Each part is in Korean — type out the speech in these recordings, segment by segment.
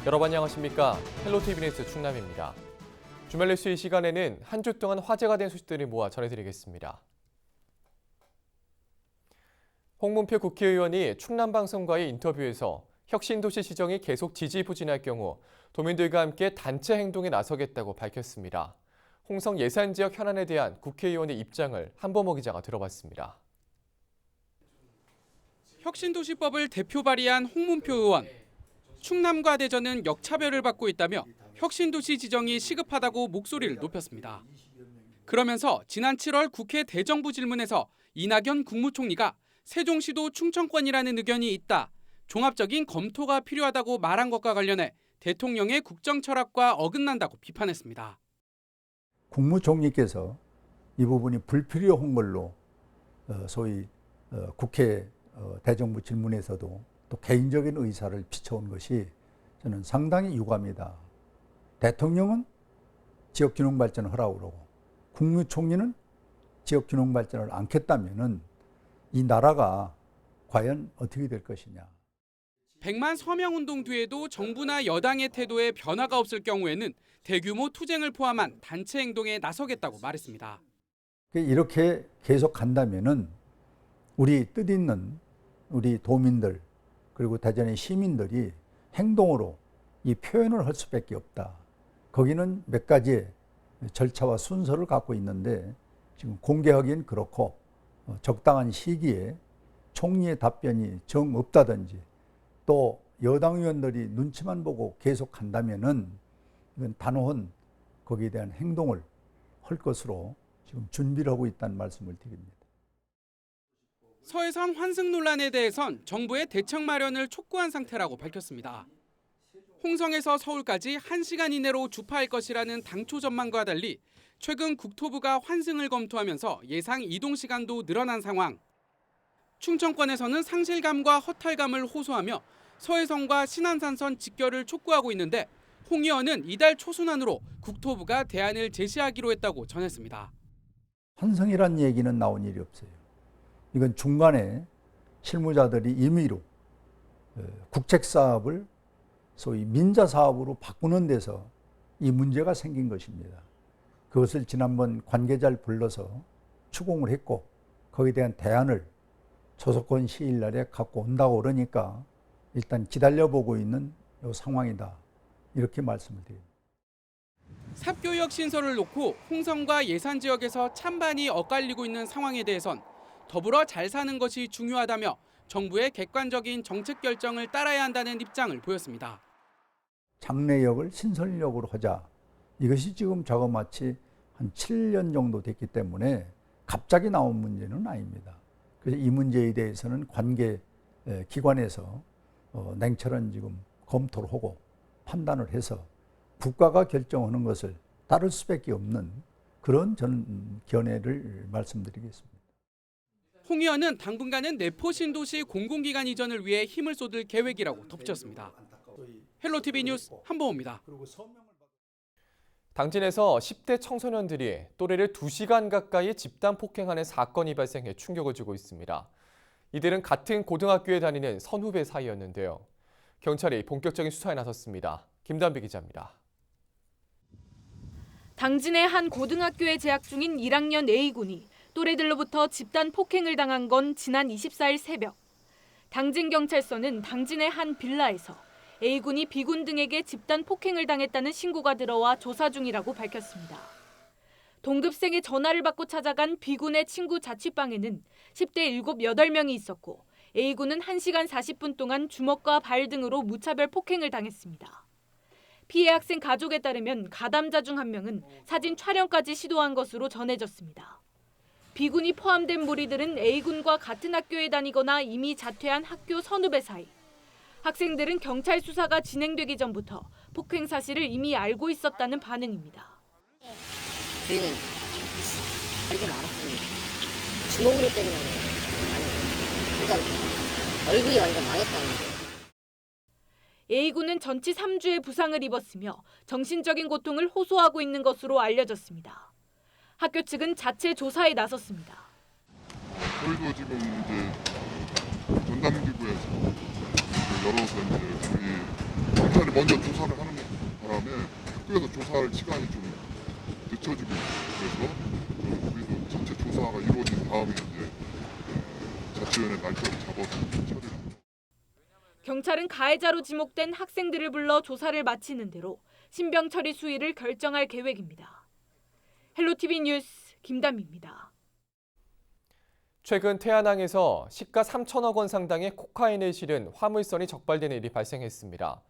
여러분 안녕하십니까? 헬로티비 뉴스 충남입니다. 주말 뉴스 이 시간에는 한 주 동안 화제가 된 소식들을 모아 전해드리겠습니다. 홍문표 국회의원이 충남방송과의 인터뷰에서 혁신도시 지정이 계속 지지부진할 경우 도민들과 함께 단체 행동에 나서겠다고 밝혔습니다. 홍성 예산지역 현안에 대한 국회의원의 입장을 한범호 기자가 들어봤습니다. 혁신도시법을 대표 발의한 홍문표 의원. 충남과 대전은 역차별을 받고 있다며 혁신도시 지정이 시급하다고 목소리를 높였습니다. 그러면서 지난 7월 국회 대정부 질문에서 이낙연 국무총리가 세종시도 충청권이라는 의견이 있다. 종합적인 검토가 필요하다고 말한 것과 관련해 대통령의 국정 철학과 어긋난다고 비판했습니다. 국무총리께서 이 부분이 불필요한 걸로 소위 국회 대정부 질문에서도 또 개인적인 의사를 비춰온 것이 저는 상당히 유감이다. 대통령은 지역균형 발전을 하라고 그러고 국무총리는 지역균형 발전을 않겠다면은 이 나라가 과연 어떻게 될 것이냐. 100만 서명운동 뒤에도 정부나 여당의 태도에 변화가 없을 경우에는 대규모 투쟁을 포함한 단체 행동에 나서겠다고 말했습니다. 이렇게 계속 간다면은 우리 뜻있는 우리 도민들 그리고 대전의 시민들이 행동으로 이 표현을 할 수밖에 없다. 거기는 몇 가지의 절차와 순서를 갖고 있는데 지금 공개하기엔 그렇고 적당한 시기에 총리의 답변이 정 없다든지 또 여당 의원들이 눈치만 보고 계속 간다면은 이건 단호한 거기에 대한 행동을 할 것으로 지금 준비를 하고 있다는 말씀을 드립니다. 서해선 환승 논란에 대해선 정부의 대책 마련을 촉구한 상태라고 밝혔습니다. 홍성에서 서울까지 1시간 이내로 주파할 것이라는 당초 전망과 달리 최근 국토부가 환승을 검토하면서 예상 이동 시간도 늘어난 상황. 충청권에서는 상실감과 허탈감을 호소하며 서해선과 신안산선 직결을 촉구하고 있는데 홍 의원은 이달 초순안으로 국토부가 대안을 제시하기로 했다고 전했습니다. 환승이란 얘기는 나온 일이 없어요. 이건 중간에 실무자들이 임의로 국책사업을 소위 민자사업으로 바꾸는 데서 이 문제가 생긴 것입니다. 그것을 지난번 관계자를 불러서 추궁을 했고 거기에 대한 대안을 조속한 시일 날에 갖고 온다고 그러니까 일단 기다려보고 있는 이 상황이다. 이렇게 말씀을 드립니다. 삽교역 신설을 놓고 홍성과 예산 지역에서 찬반이 엇갈리고 있는 상황에 대해선 더불어 잘 사는 것이 중요하다며 정부의 객관적인 정책 결정을 따라야 한다는 입장을 보였습니다. 장래역을 신설역으로 하자. 이것이 지금 저거마치 한 7년 정도 됐기 때문에 갑자기 나온 문제는 아닙니다. 그래서 이 문제에 대해서는 관계 기관에서 냉철한 지금 검토를 하고 판단을 해서 국가가 결정하는 것을 따를 수밖에 없는 그런 저는 견해를 말씀드리겠습니다. 홍 의원은 당분간은 내포 신도시 공공기관 이전을 위해 힘을 쏟을 계획이라고 덧붙였습니다. 헬로티비 뉴스 한범호입니다. 당진에서 10대 청소년들이 또래를 2시간 가까이 집단 폭행하는 사건이 발생해 충격을 주고 있습니다. 이들은 같은 고등학교에 다니는 선후배 사이였는데요. 경찰이 본격적인 수사에 나섰습니다. 김단비 기자입니다. 당진의 한 고등학교에 재학 중인 1학년 A군이 또래들로부터 집단 폭행을 당한 건 지난 24일 새벽. 당진경찰서는 당진의 한 빌라에서 A군이 B군 등에게 집단 폭행을 당했다는 신고가 들어와 조사 중이라고 밝혔습니다. 동급생의 전화를 받고 찾아간 B군의 친구 자취방에는 10대 7, 8명이 있었고 A군은 1시간 40분 동안 주먹과 발 등으로 무차별 폭행을 당했습니다. 피해 학생 가족에 따르면 가담자 중 한 명은 사진 촬영까지 시도한 것으로 전해졌습니다. B군이 포함된 무리들은 A군과 같은 학교에 다니거나 이미 자퇴한 학교 선후배 사이. 학생들은 경찰 수사가 진행되기 전부터 폭행 사실을 이미 알고 있었다는 반응입니다. 저희는 알게 알았습니다. 주먹으로 때리는 거예요. 일단 얼굴이 완전 망했다는 거예요. A군은 전치 3주의 부상을 입었으며 정신적인 고통을 호소하고 있는 것으로 알려졌습니다. 학교 측은 자체 조사에 나섰습니다. 저희도 지금 이제 전담기구에서 열어서 이제 우리 경찰이 먼저 조사를 하는 바람에 학교에서 조사할 시간이 좀 늦춰지고 있어요. 그래서 우리도 전체 조사가 이루어진 다음에 이제 자치위원회 날짜를 잡아서 처리를 합니다. 경찰은 가해자로 지목된 학생들을 불러 조사를 마치는 대로 신병 처리 수위를 결정할 계획입니다. 헬로티비 뉴스 김담입니다. 최근 태안항에서 시가 3천억 원 상당의 코카인을 실은 화물선이 적발되는 일이 발생했습니다.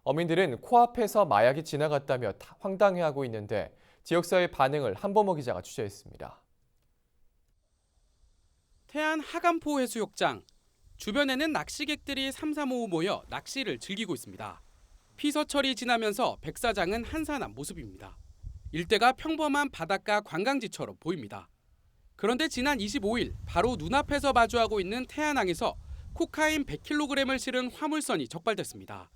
어민들은 코앞에서 마약이 지나갔다며 황당해하고 있는데 지역사회의 반응을 한범호 기자가 취재했습니다. 태안 하간포 해수욕장. 주변에는 낚시객들이 삼삼오오 모여 낚시를 즐기고 있습니다. 피서철이 지나면서 백사장은 한산한 모습입니다. 일대가 평범한 바닷가 관광지처럼 보입니다. 그런데 지난 25일 바로 눈앞에서 마주하고 있는 태안항에서 코카인 100kg을 실은 화물선이 적발됐습니다.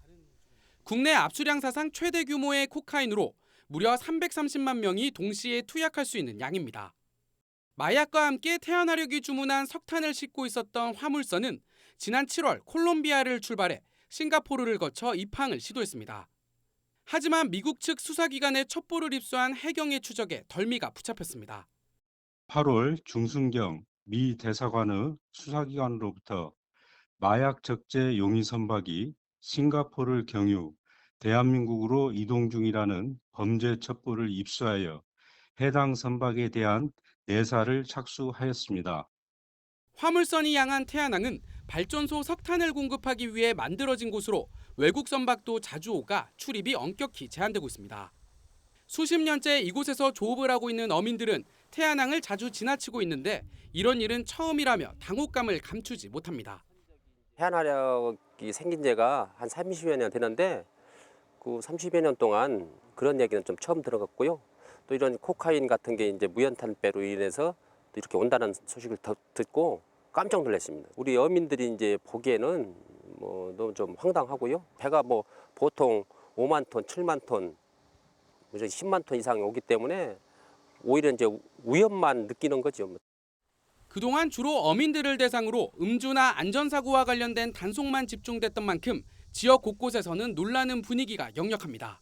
국내 압수량 사상 최대 규모의 코카인으로 무려 330만 명이 동시에 투약할 수 있는 양입니다. 마약과 함께 태안화력이 주문한 석탄을 싣고 있었던 화물선은 지난 7월 콜롬비아를 출발해 싱가포르를 거쳐 입항을 시도했습니다. 하지만 미국 측 수사기관의 첩보를 입수한 해경의 추적에 덜미가 붙잡혔습니다. 8월 중순경 미 대사관의 수사기관으로부터 마약 적재 용의 선박이 싱가포르를 경유 대한민국으로 이동 중이라는 범죄 첩보를 입수하여 해당 선박에 대한 내사를 착수하였습니다. 화물선이 향한 태안항은 발전소 석탄을 공급하기 위해 만들어진 곳으로 외국 선박도 자주 오가 출입이 엄격히 제한되고 있습니다. 수십 년째 이곳에서 조업을 하고 있는 어민들은 태안항을 자주 지나치고 있는데 이런 일은 처음이라며 당혹감을 감추지 못합니다. 태안화력이 생긴 지가 한 30여 년 되는데 그 30여 년 동안 그런 얘기는 좀 처음 들어갔고요. 또 이런 코카인 같은 게 이제 무연탄배로 인해서 또 이렇게 온다는 소식을 듣고 깜짝 놀랐습니다. 우리 어민들이 이제 보기에는 뭐 너무 좀 황당하고요. 배가 뭐 보통 5만 톤, 7만 톤, 10만 톤 이상이 오기 때문에 오히려 이제 위험만 느끼는 거죠. 그동안 주로 어민들을 대상으로 음주나 안전사고와 관련된 단속만 집중됐던 만큼 지역 곳곳에서는 놀라는 분위기가 역력합니다.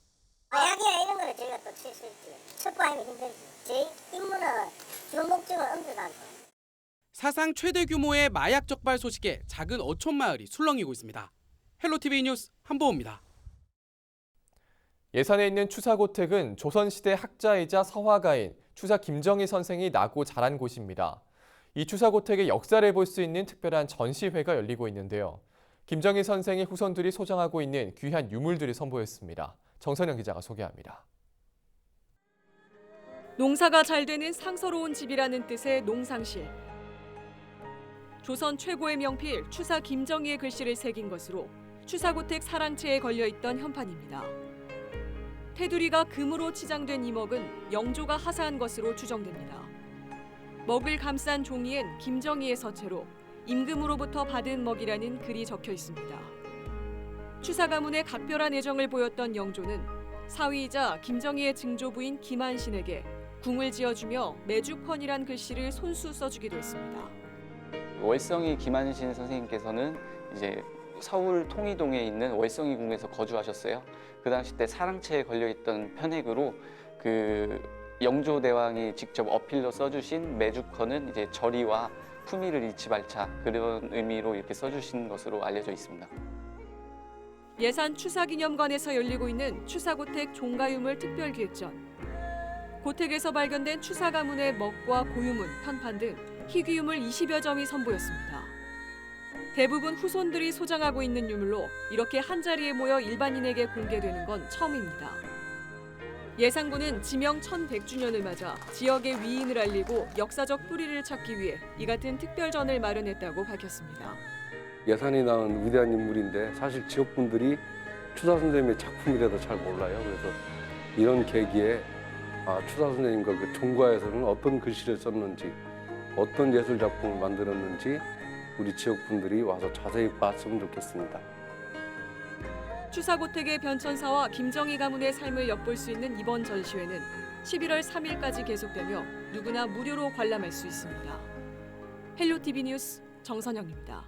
마약이나 이런 거를 저희가 또 칠 수 있지. 첩보하기 힘들지. 저희 임무는 주로 목적은 음주 단속. 사상 최대 규모의 마약 적발 소식에 작은 어촌 마을이 술렁이고 있습니다. 헬로티비 뉴스 한보호입니다. 예산에 있는 추사고택은 조선시대 학자이자 서화가인 추사 김정희 선생이 나고 자란 곳입니다. 이 추사고택의 역사를 볼 수 있는 특별한 전시회가 열리고 있는데요. 김정희 선생의 후손들이 소장하고 있는 귀한 유물들이 선보였습니다. 정선영 기자가 소개합니다. 농사가 잘 되는 상서로운 집이라는 뜻의 농상실. 조선 최고의 명필 추사 김정희의 글씨를 새긴 것으로 추사고택 사랑채에 걸려있던 현판입니다. 테두리가 금으로 치장된 이 먹은 영조가 하사한 것으로 추정됩니다. 먹을 감싼 종이엔 김정희의 서체로 임금으로부터 받은 먹이라는 글이 적혀 있습니다. 추사 가문의 각별한 애정을 보였던 영조는 사위이자 김정희의 증조부인 김한신에게 궁을 지어주며 매주펀이란 글씨를 손수 써주기도 했습니다. 월성이 김한신 선생님께서는 이제 서울 통이동에 있는 월성이 궁에서 거주하셨어요. 그 당시 때 사랑채에 걸려있던 편액으로 그 영조 대왕이 직접 어필로 써주신 매주컨은 이제 절의와 품위를 잃지 말자 그런 의미로 이렇게 써주신 것으로 알려져 있습니다. 예산 추사기념관에서 열리고 있는 추사고택 종가유물 특별기획전. 고택에서 발견된 추사 가문의 먹과 고유문, 편판 등 희귀유물 20여 점이 선보였습니다. 대부분 후손들이 소장하고 있는 유물로 이렇게 한자리에 모여 일반인에게 공개되는 건 처음입니다. 예산군은 지명 1100주년을 맞아 지역의 위인을 알리고 역사적 뿌리를 찾기 위해 이 같은 특별전을 마련했다고 밝혔습니다. 예산이 낳은 위대한 인물인데 사실 지역분들이 추사 선생님의 작품이라도 잘 몰라요. 그래서 이런 계기에 추사 선생님과 그 종가에서는 어떤 글씨를 썼는지 어떤 예술 작품을 만들었는지 우리 지역분들이 와서 자세히 봤으면 좋겠습니다. 추사고택의 변천사와 김정희 가문의 삶을 엿볼 수 있는 이번 전시회는 11월 3일까지 계속되며 누구나 무료로 관람할 수 있습니다. 헬로티비 뉴스 정선영입니다.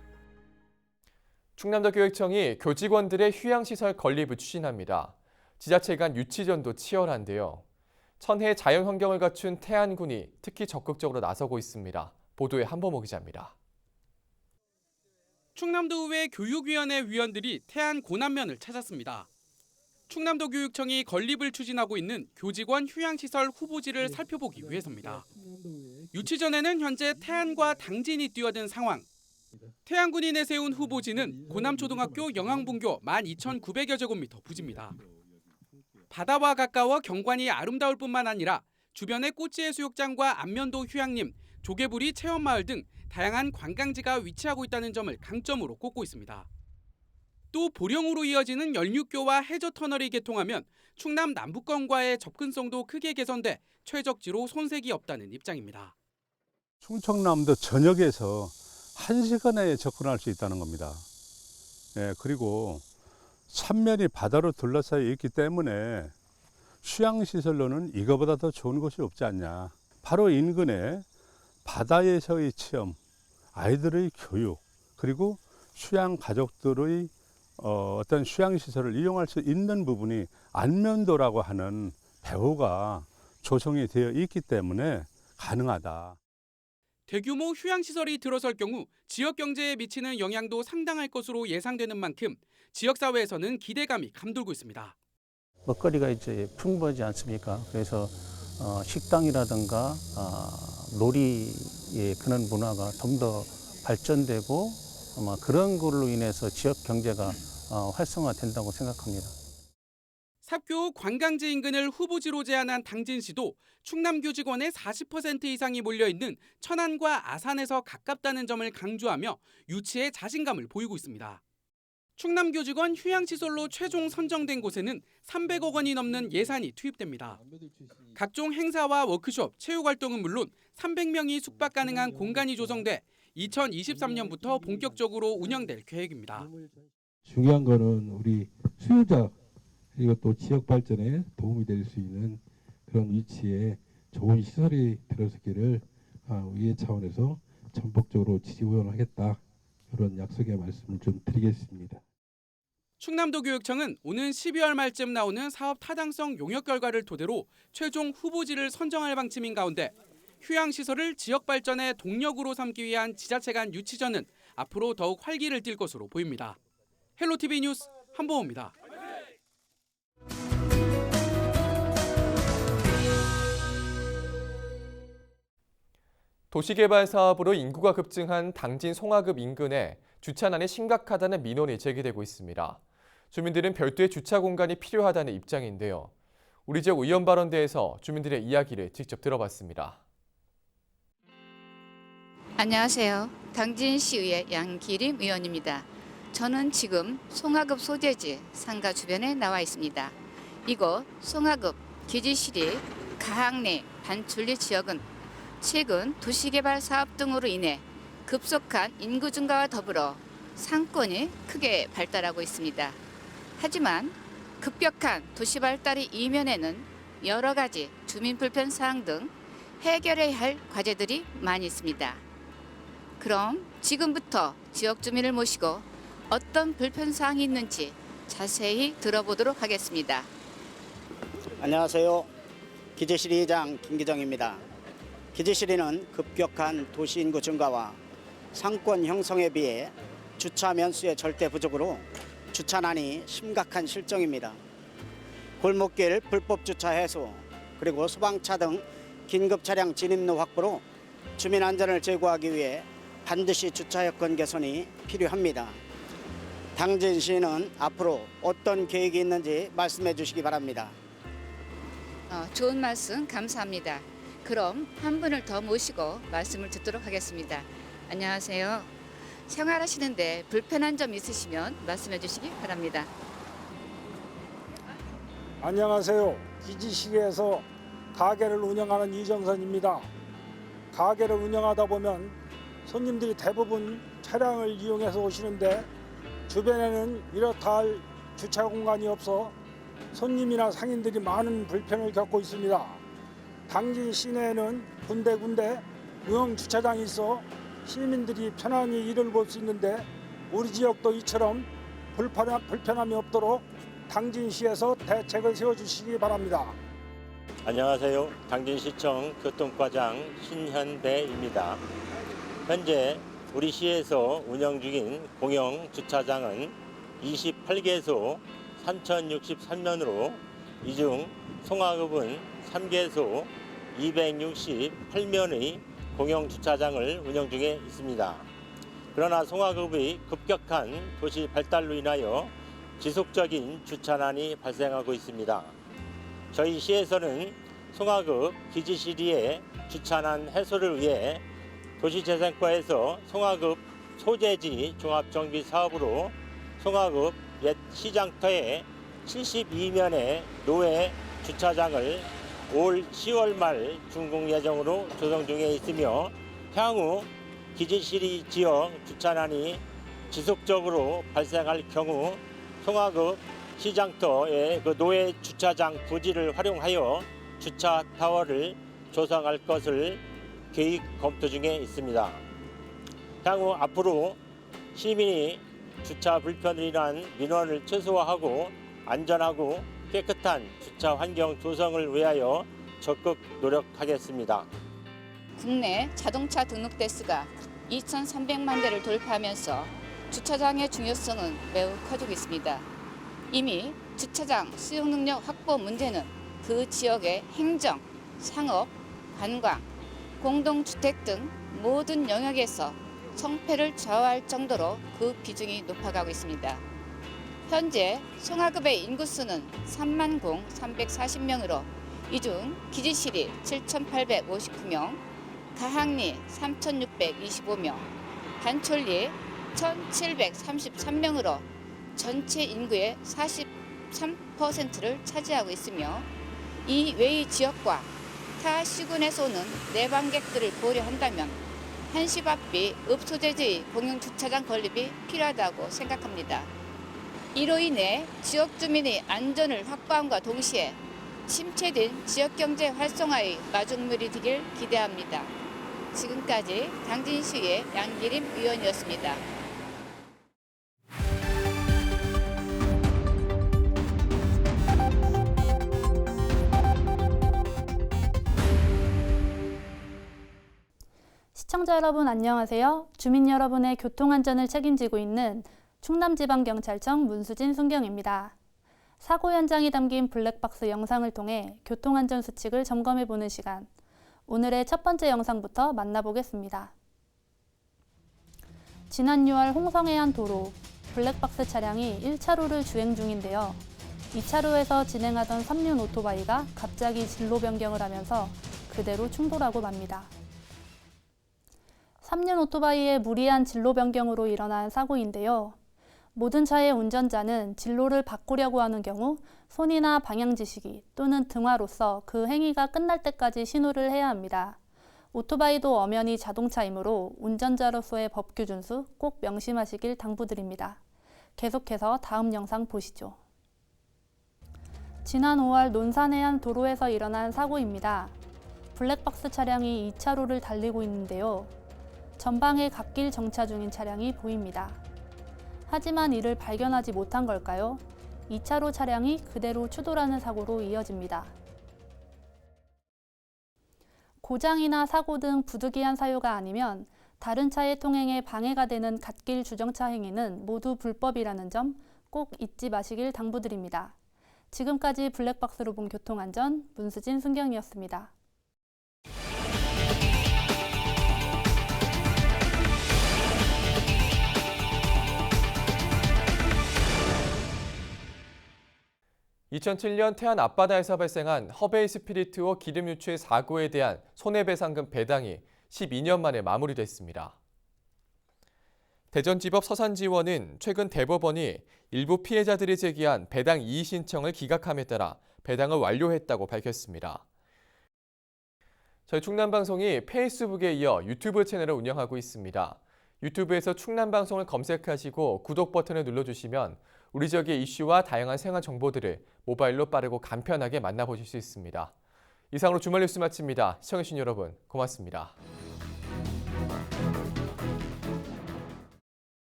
충남도교육청이 교직원들의 휴양시설 건립을 추진합니다. 지자체 간 유치전도 치열한데요. 천혜의 자연환경을 갖춘 태안군이 특히 적극적으로 나서고 있습니다. 보도에 한범호 기자입니다. 충남도의회 교육위원회 위원들이 태안 고남면을 찾았습니다. 충남도교육청이 건립을 추진하고 있는 교직원 휴양시설 후보지를 살펴보기 위해서입니다. 유치전에는 현재 태안과 당진이 뛰어든 상황. 태안군이 내세운 후보지는 고남초등학교 영항분교 12,900여 제곱미터 부지입니다. 바다와 가까워 경관이 아름다울 뿐만 아니라 주변의 꽃지해수욕장과 안면도 휴양림, 조개부리 체험마을 등 다양한 관광지가 위치하고 있다는 점을 강점으로 꼽고 있습니다. 또 보령으로 이어지는 16교와 해저터널이 개통하면 충남 남부권과의 접근성도 크게 개선돼 최적지로 손색이 없다는 입장입니다. 충청남도 전역에서 1시간에 접근할 수 있다는 겁니다. 그리고 삼면이 바다로 둘러싸여 있기 때문에 휴양시설로는 이거보다 더 좋은 곳이 없지 않냐. 바로 인근에 바다에서의 체험, 아이들의 교육, 그리고 휴양 가족들의 어떤 휴양시설을 이용할 수 있는 부분이 안면도라고 하는 배후가 조성이 되어 있기 때문에 가능하다. 대규모 휴양시설이 들어설 경우 지역 경제에 미치는 영향도 상당할 것으로 예상되는 만큼 지역사회에서는 기대감이 감돌고 있습니다. 먹거리가 이제 풍부하지 않습니까? 그래서 식당이라든가 놀이의 그런 문화가 좀 더 발전되고 아마 그런 걸로 인해서 지역 경제가 활성화된다고 생각합니다. 삽교 관광지 인근을 후보지로 제안한 당진시도 충남 교직원의 40% 이상이 몰려있는 천안과 아산에서 가깝다는 점을 강조하며 유치에 자신감을 보이고 있습니다. 충남 교직원 휴양시설로 최종 선정된 곳에는 300억 원이 넘는 예산이 투입됩니다. 각종 행사와 워크숍, 체육활동은 물론 300명이 숙박 가능한 공간이 조성돼 2023년부터 본격적으로 운영될 계획입니다. 중요한 거는 우리 수요자 그리고 또 지역 발전에 도움이 될 수 있는 그런 위치에 좋은 시설이 들어서기를 의회 차원에서 전폭적으로 지원하겠다. 그런 약속의 말씀을 좀 드리겠습니다. 충남도교육청은 오는 12월 말쯤 나오는 사업 타당성 용역 결과를 토대로 최종 후보지를 선정할 방침인 가운데 휴양시설을 지역 발전의 동력으로 삼기 위한 지자체 간 유치전은 앞으로 더욱 활기를 띨 것으로 보입니다. 헬로티비 뉴스 한보호입니다. 도시개발 사업으로 인구가 급증한 당진 송화급 인근에 주차난이 심각하다는 민원이 제기되고 있습니다. 주민들은 별도의 주차 공간이 필요하다는 입장인데요. 우리 지역 의원 발언대에서 주민들의 이야기를 직접 들어봤습니다. 안녕하세요. 당진시의회 양기림 의원입니다. 저는 지금 송화급 소재지 상가 주변에 나와 있습니다. 이곳 송화급 기지시리 가학내 반출리 지역은 최근 도시개발 사업 등으로 인해 급속한 인구 증가와 더불어 상권이 크게 발달하고 있습니다. 하지만 급격한 도시 발달의 이면에는 여러 가지 주민 불편 사항 등 해결해야 할 과제들이 많이 있습니다. 그럼 지금부터 지역 주민을 모시고 어떤 불편 사항이 있는지 자세히 들어보도록 하겠습니다. 안녕하세요. 기지시리장 김기정입니다. 기지시리는 급격한 도시 인구 증가와 상권 형성에 비해 주차 면수의 절대 부족으로 주차난이 심각한 실정입니다. 골목길 불법 주차 해소 그리고 소방차 등 긴급 차량 진입로 확보로 주민 안전을 제고하기 위해 반드시 주차 여건 개선이 필요합니다. 당진시는 앞으로 어떤 계획이 있는지 말씀해 주시기 바랍니다. 좋은 말씀 감사합니다. 그럼 한 분을 더 모시고 말씀을 듣도록 하겠습니다. 안녕하세요. 생활하시는데 불편한 점 있으시면 말씀해 주시기 바랍니다. 안녕하세요. 기지시리에서 가게를 운영하는 이정선입니다. 가게를 운영하다 보면 손님들이 대부분 차량을 이용해서 오시는데 주변에는 이렇다 할 주차 공간이 없어 손님이나 상인들이 많은 불편을 겪고 있습니다. 당진 시내에는 군데군데 의용 주차장이 있어 시민들이 편안히 일을 볼 수 있는데 우리 지역도 이처럼 불편함이 없도록 당진시에서 대책을 세워주시기 바랍니다. 안녕하세요. 당진시청 교통과장 신현배입니다. 현재 우리 시에서 운영 중인 공영 주차장은 28개소 3,063면으로 이 중 송화급은 3개소 268면의 공영 주차장을 운영 중에 있습니다. 그러나 송화급의 급격한 도시 발달로 인하여 지속적인 주차난이 발생하고 있습니다. 저희 시에서는 송화급 기지시리의 주차난 해소를 위해 도시재생과에서 송화급 소재지 종합정비 사업으로 송화급 옛 시장터에 72면의 노외 주차장을 올 10월 말 준공 예정으로 조성 중에 있으며 향후 기지시리 지역 주차난이 지속적으로 발생할 경우 송화급 시장터의 그 노외 주차장 부지를 활용하여 주차 타워를 조성할 것을 계획 검토 중에 있습니다. 향후 앞으로 시민이 주차 불편으로 인한 민원을 최소화하고 안전하고 깨끗한 주차 환경 조성을 위하여 적극 노력하겠습니다. 국내 자동차 등록 대수가 2,300만 대를 돌파하면서 주차장의 중요성은 매우 커지고 있습니다. 이미 주차장 수용 능력 확보 문제는 그 지역의 행정, 상업, 관광, 공동주택 등 모든 영역에서 성패를 좌우할 정도로 그 비중이 높아가고 있습니다. 현재 송화급의 인구수는 30,340명으로 이 중 기지시리 7,859명, 가항리 3,625명, 반촌리 1,733명으로 전체 인구의 43%를 차지하고 있으며 이 외의 지역과 타 시군에서 오는 내방객들을 고려한다면 한시 앞이 읍소재지의 공용주차장 건립이 필요하다고 생각합니다. 이로 인해 지역 주민의 안전을 확보함과 동시에 침체된 지역경제 활성화의 마중물이 되길 기대합니다. 지금까지 당진시의 양기림 의원이었습니다. 시청자 여러분 안녕하세요. 주민 여러분의 교통안전을 책임지고 있는 충남지방경찰청 문수진 순경입니다. 사고 현장이 담긴 블랙박스 영상을 통해 교통안전 수칙을 점검해보는 시간. 오늘의 첫 번째 영상부터 만나보겠습니다. 지난 6월 홍성해안 도로 블랙박스 차량이 1차로를 주행 중인데요. 2차로에서 진행하던 3륜 오토바이가 갑자기 진로 변경을 하면서 그대로 충돌하고 맙니다. 3륜 오토바이의 무리한 진로 변경으로 일어난 사고인데요. 모든 차의 운전자는 진로를 바꾸려고 하는 경우 손이나 방향지시기 또는 등화로서 그 행위가 끝날 때까지 신호를 해야 합니다. 오토바이도 엄연히 자동차이므로 운전자로서의 법규 준수 꼭 명심하시길 당부드립니다. 계속해서 다음 영상 보시죠. 지난 5월 논산해안 도로에서 일어난 사고입니다. 블랙박스 차량이 2차로를 달리고 있는데요. 전방에 갓길 정차 중인 차량이 보입니다. 하지만 이를 발견하지 못한 걸까요? 2차로 차량이 그대로 추돌하는 사고로 이어집니다. 고장이나 사고 등 부득이한 사유가 아니면 다른 차의 통행에 방해가 되는 갓길 주정차 행위는 모두 불법이라는 점 꼭 잊지 마시길 당부드립니다. 지금까지 블랙박스로 본 교통안전 문수진 순경이었습니다. (2007년) 태안 앞바다에서 발생한 허베이 스피리트호 기름 유출 사고에 대한 손해배상금 배당이 12년 만에 마무리됐습니다. 대전지법 서산지원은 최근 대법원이 일부 피해자들이 제기한 배당 이의 신청을 기각함에 따라 배당을 완료했다고 밝혔습니다. 저희 충남방송이 페이스북에 이어 유튜브 채널을 운영하고 있습니다. 유튜브에서 충남방송을 검색하시고 구독 버튼을 눌러주시면 우리 지역의 이슈와 다양한 생활 정보들을 모바일로 빠르고 간편하게 만나보실 수 있습니다. 이상으로 주말 뉴스 마칩니다. 시청해주신 여러분 고맙습니다.